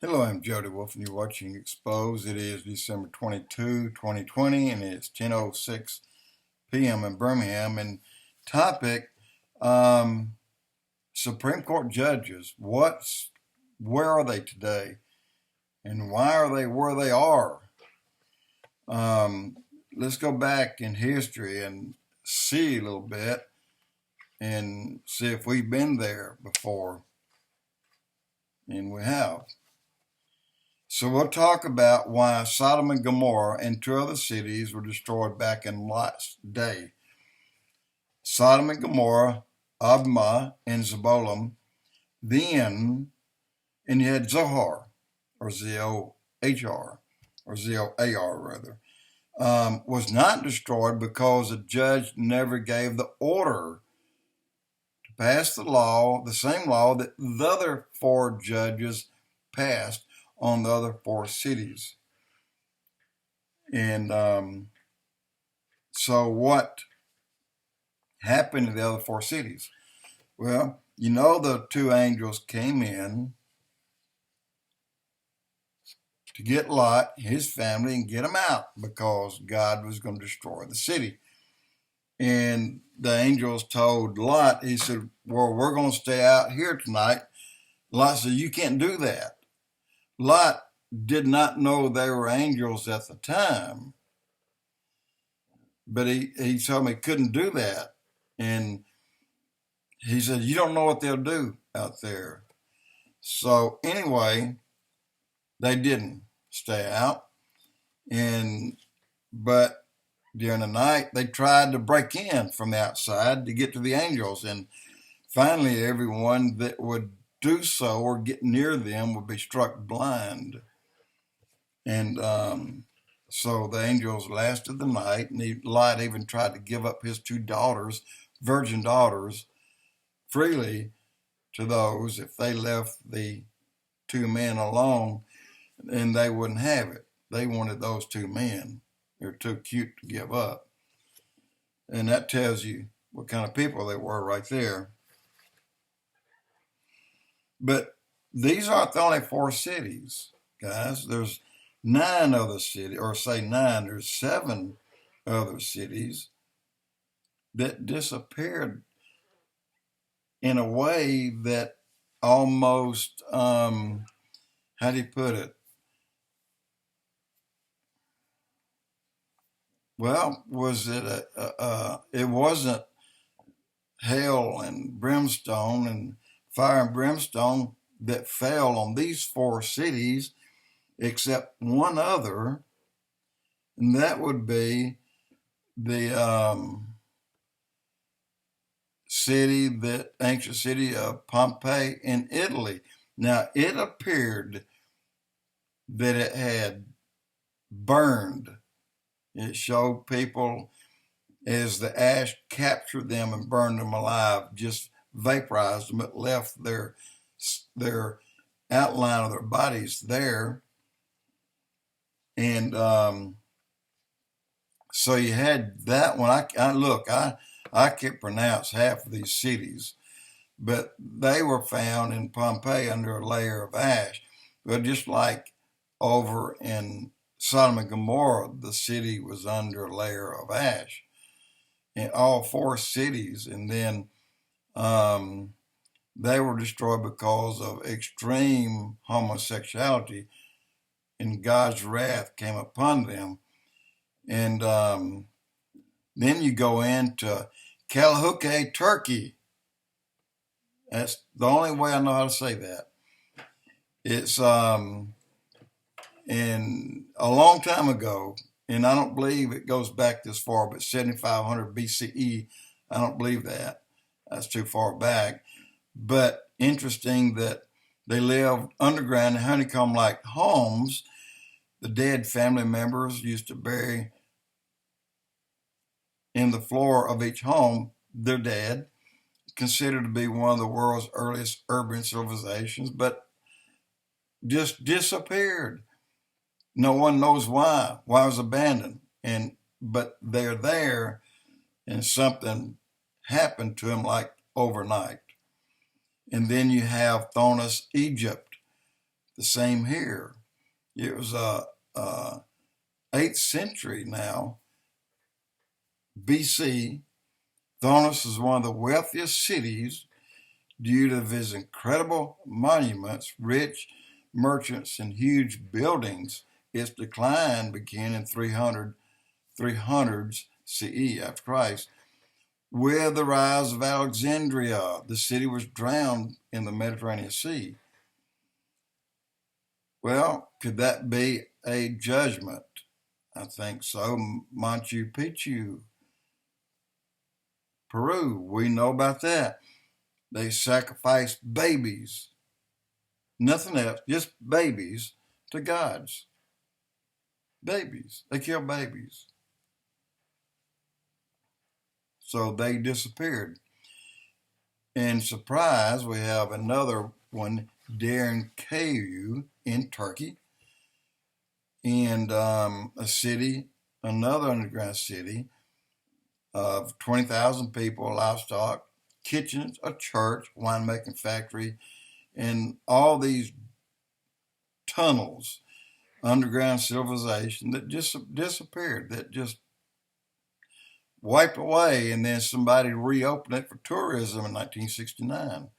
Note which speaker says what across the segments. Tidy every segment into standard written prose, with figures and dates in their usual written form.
Speaker 1: Hello, I'm Jody Wolf, and you're watching Expoz. It is December 22, 2020, and it's 10:06 p.m. in Birmingham. And topic, um, Supreme Court judges. Where are they today, and why are they where they are? Um, let's go back in history and see a little bit, and see if we've been there before, and we have. So we'll talk about why Sodom and Gomorrah and two other cities were destroyed back in Lot's day. Sodom and Gomorrah, Admah, and Zebolim. Then, and you had Zohar, or Z-O-H-R, or Z-O-A-R rather, was not destroyed because the judge never gave the order to pass the law, the same law that the other four judges passed on the other four cities. And so what happened to the other four cities? Well, the two angels came in to get Lot, his family, and get them out because God was going to destroy the city. And the angels told Lot, he said, well, we're going to stay out here tonight. Lot said, you can't do that. Lot did not know they were angels at the time, but he told me he couldn't do that. And he said, you don't know what they'll do out there. So anyway, they didn't stay out. But during the night, they tried to break in from the outside to get to the angels. And finally, everyone that would do so or get near them would be struck blind. And so the angels lasted the night, and Lot even tried to give up his two daughters, virgin daughters, freely to those if they left the two men alone, and they wouldn't have it. They wanted those two men. They're too cute to give up. And that tells you what kind of people they were right there. But these aren't the only four cities, guys. There's 9 other cities, or say 9, there's 7 other cities that disappeared in a way that almost, how do you put it? Well, was it it wasn't hail and brimstone and fire and brimstone that fell on these 4 cities, except one other, and that would be the ancient city of Pompeii in Italy. Now, it appeared that it had burned. It showed people as the ash captured them and burned them alive, just vaporized them. It left their outline of their bodies there. And so you had that one. I can't pronounce half of these cities, but they were found in Pompeii under a layer of ash. But just like over in Sodom and Gomorrah, the city was under a layer of ash in all 4 cities. And then they were destroyed because of extreme homosexuality, and God's wrath came upon them. And then you go into Kalhuke, Turkey. That's the only way I know how to say that. It's in a long time ago, and I don't believe it goes back this far, but 7,500 BCE, I don't believe that. That's too far back. But interesting that they lived underground in honeycomb-like homes. The dead family members used to bury in the floor of each home their dead, considered to be one of the world's earliest urban civilizations, but just disappeared. No one knows why. Why it was abandoned. But they're there, and something happened to them like overnight. And then you have Thonis, Egypt. The same here. It was 8th century now, BC. Thonis is one of the wealthiest cities due to his incredible monuments, rich merchants, and huge buildings. Its decline began in 300s CE after Christ. With the rise of Alexandria, the city was drowned in the Mediterranean Sea. Well, could that be a judgment? I think so. Machu Picchu, Peru, we know about that. They sacrificed babies, nothing else, just babies to gods. Babies. They killed babies. So they disappeared. And surprise, we have another one, Derinkayu in Turkey, and another underground city of 20,000 people, livestock, kitchens, a church, winemaking factory, and all these tunnels, underground civilization that just disappeared, that just wiped away, and then somebody reopened it for tourism in 1969.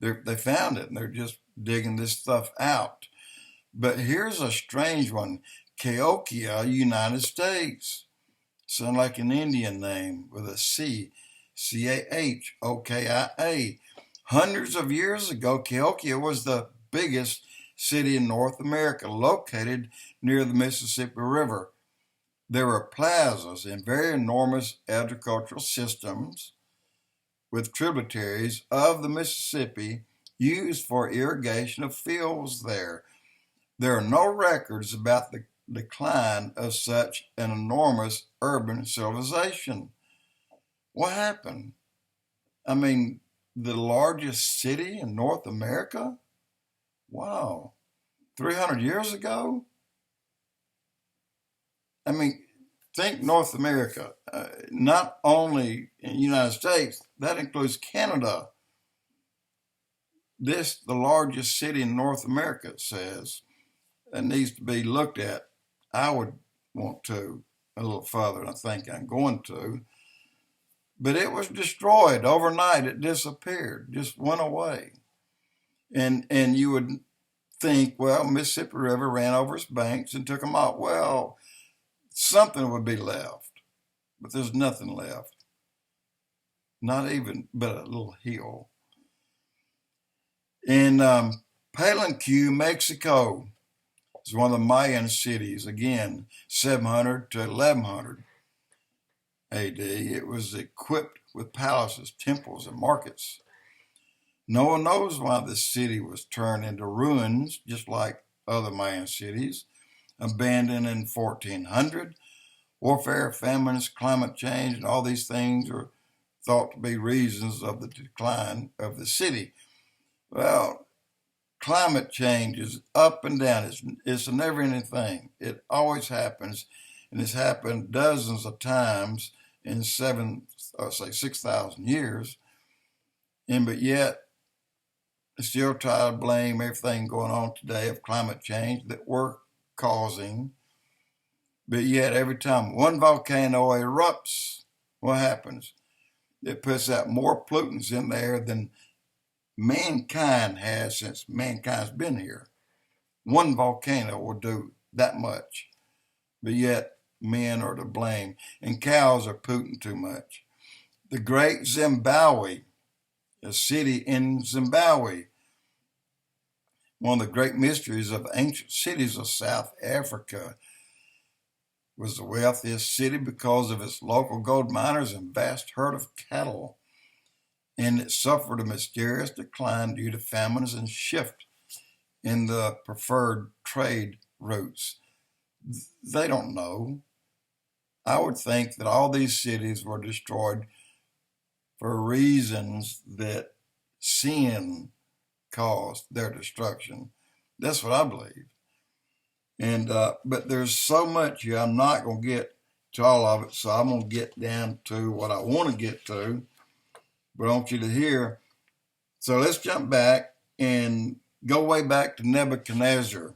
Speaker 1: They found it, and they're just digging this stuff out. But here's a strange one, Cahokia, United States. Sounds like an Indian name with a C, Cahokia. Hundreds of years ago, Cahokia was the biggest city in North America, located near the Mississippi River. There were plazas and very enormous agricultural systems with tributaries of the Mississippi used for irrigation of fields there. There are no records about the decline of such an enormous urban civilization. What happened? I mean, the largest city in North America? Wow. 300 years ago? I mean, think North America, not only in the United States, that includes Canada. The largest city in North America, it says, that needs to be looked at. I would want to a little further, and I think I'm going to. But it was destroyed overnight. It disappeared, just went away. And you would think, well, Mississippi River ran over its banks and took them out. Well, something would be left, but there's nothing left. Not even but a little hill. In Palenque, Mexico, is one of the Mayan cities, again, 700 to 1100 AD. It was equipped with palaces, temples, and markets. No one knows why this city was turned into ruins, just like other Mayan cities, abandoned in 1400. Warfare, famines, climate change, and all these things are thought to be reasons of the decline of the city. Well, climate change is up and down. It's a never-ending thing. It always happens, and it's happened dozens of times in 6,000 years. But yet, they still try to blame everything going on today of climate change that we're causing. But yet, every time one volcano erupts, what happens? It puts out more pollutants in there than mankind has since mankind's been here. One volcano will do that much. But yet, men are to blame, and cows are polluting too much. The Great Zimbabwe, a city in Zimbabwe, one of the great mysteries of ancient cities of South Africa, was the wealthiest city because of its local gold miners and vast herd of cattle. And it suffered a mysterious decline due to famines and shift in the preferred trade routes. They don't know. I would think that all these cities were destroyed for reasons that sin caused their destruction. That's what I believe. And but there's so much here, I'm not going to get to all of it, so I'm going to get down to what I want to get to. But I want you to hear. So let's jump back, and go way back to Nebuchadnezzar.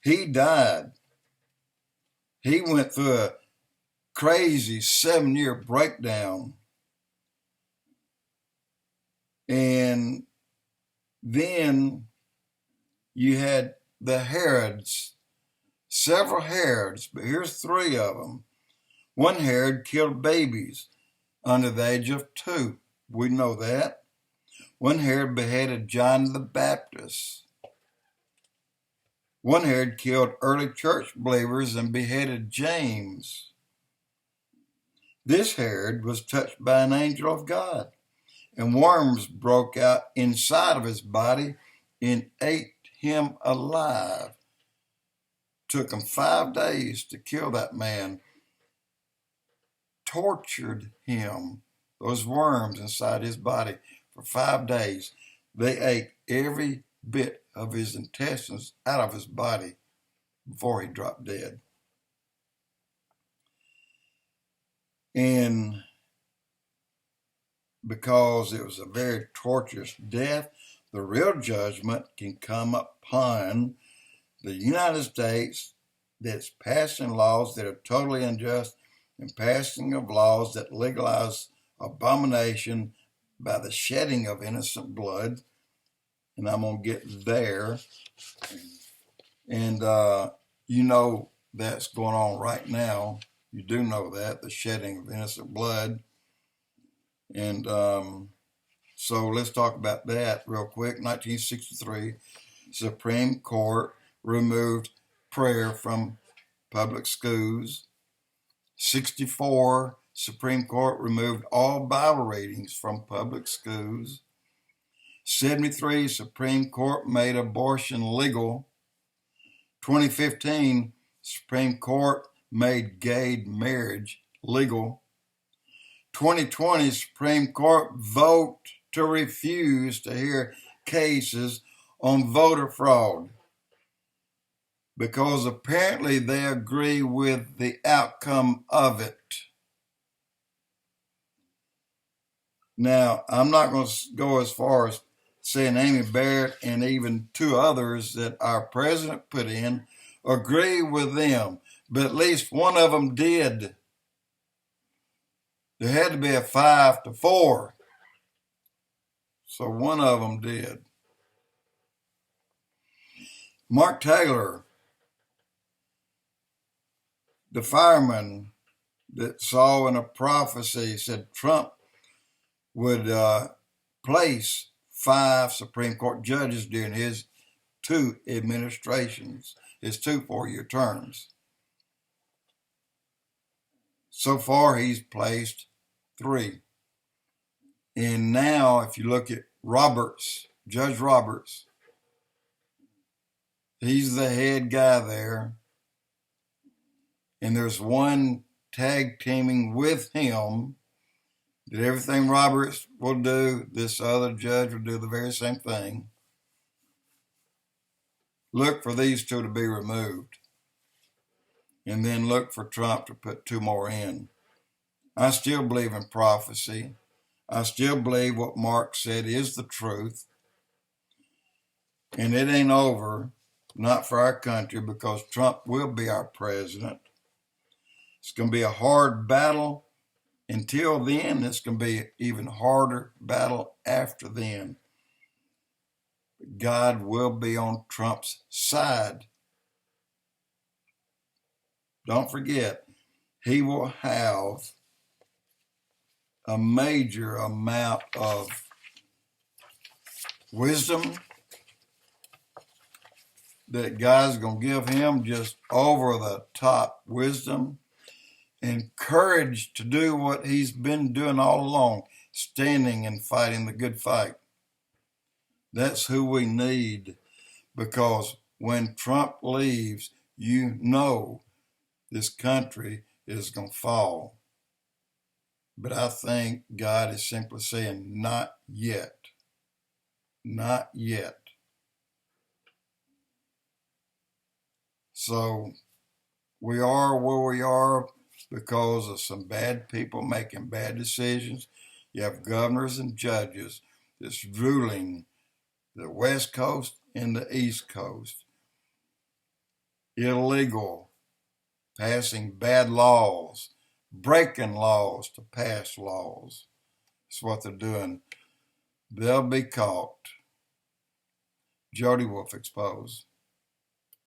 Speaker 1: He died. He went through a crazy 7-year breakdown. And then you had the Herods, several Herods, but here's 3 of them. One Herod killed babies under the age of 2. We know that. One Herod beheaded John the Baptist. One Herod killed early church believers and beheaded James. This Herod was touched by an angel of God, and worms broke out inside of his body and ate him alive. Took him 5 days to kill that man. Tortured him, those worms inside his body, for 5 days. They ate every bit of his intestines out of his body before he dropped dead. And because it was a very torturous death, the real judgment can come upon the United States that's passing laws that are totally unjust and passing of laws that legalize abomination by the shedding of innocent blood. And I'm going to get there. And you know that's going on right now. You do know that, the shedding of innocent blood. And so let's talk about that real quick. 1963, Supreme Court removed prayer from public schools. 64, Supreme Court removed all Bible readings from public schools. 73, Supreme Court made abortion legal. 2015, Supreme Court made gay marriage legal. 2020, Supreme Court vote to refuse to hear cases on voter fraud because apparently they agree with the outcome of it. Now, I'm not going to go as far as saying Amy Barrett and even 2 others that our president put in agree with them, but at least one of them did. There had to be a 5-4. So one of them did. Mark Taylor, the fireman that saw in a prophecy, said Trump would place 5 Supreme Court judges during his 2 administrations, his 2 4-year terms. So far, he's placed 3. And now, if you look at Roberts, Judge Roberts, he's the head guy there. And there's one tag teaming with him that everything Roberts will do, this other judge will do the very same thing. Look for these 2 to be removed. And then look for Trump to put 2 more in. I still believe in prophecy. I still believe what Mark said is the truth. And it ain't over, not for our country, because Trump will be our president. It's going to be a hard battle. Until then, it's going to be an even harder battle after then. God will be on Trump's side. Don't forget, he will have a major amount of wisdom that God's going to give him, just over the top wisdom, and courage to do what he's been doing all along, standing and fighting the good fight. That's who we need, because when Trump leaves, you know this country is going to fall. But I think God is simply saying, not yet. Not yet. So we are where we are because of some bad people making bad decisions. You have governors and judges that's ruling the West Coast and the East Coast. Illegal, passing bad laws, breaking laws to pass laws. That's what they're doing. They'll be caught. Jody Wolf Expoz.